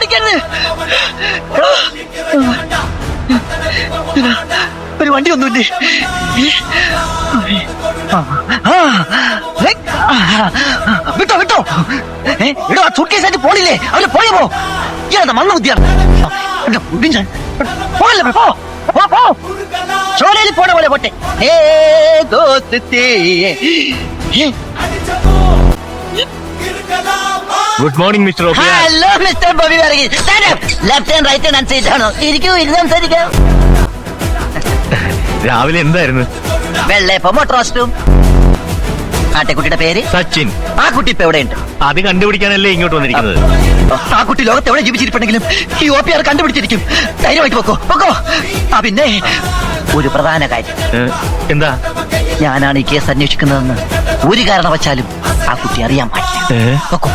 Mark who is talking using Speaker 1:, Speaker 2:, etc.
Speaker 1: ഓടിക്കരുത്. ഒരു വണ്ടി ഒന്നുമില്ലേ? വിട്ടോ വിട്ടോ. ഇടോ ആ സൂട്ട് കേസായിട്ട് പോണില്ലേ? അവര് പോയപ്പോ ഇയാളെന്താ മണ്ണ ബുദ്ധിയാണ്. പോകല്ലേ, പോ പോ പോ. ചോരയിൽ പോണ പോലെ പോട്ടെ.
Speaker 2: Good morning mister
Speaker 1: hello mister Bobby Varghese. Left hand right hand അനുസരിച്ചാണോ? ഇരിക്കൂ, ഇരുന്ന് സംസാരിക്കാം.
Speaker 2: രാവിലെ എന്തായിരുന്നു?
Speaker 1: വെള്ളയപ്പം മുട്ട റോസ്റ്റും. ആട്ടെക്കുട്ടിയുടെ പേര്
Speaker 2: സച്ചിൻ.
Speaker 1: ആ കുട്ടി ഇപ്പൊ എവിടെയുണ്ട്?
Speaker 2: അത് കണ്ടുപിടിക്കാനല്ലേ ഇങ്ങോട്ട് വന്നിരിക്കുന്നത്.
Speaker 1: ആ കുട്ടി ലോകത്ത് എവിടെ ജീവിച്ചിരിപ്പുണ്ടെങ്കിലും ഈ OPR കണ്ടുപിടിച്ചിരിക്കും. ധൈര്യമായിട്ട് പൊക്കോ പൊക്കോ. ആ പിന്നെ ഒരു പ്രധാന കാര്യം.
Speaker 2: എന്താ?
Speaker 1: ഞാനാണ് ഈ കേസ് അന്വേഷിക്കുന്നതെന്ന് ഒരു കാരണവശാലും ആ കുട്ടി അറിയാൻ പാടില്ല. പൊക്കോ.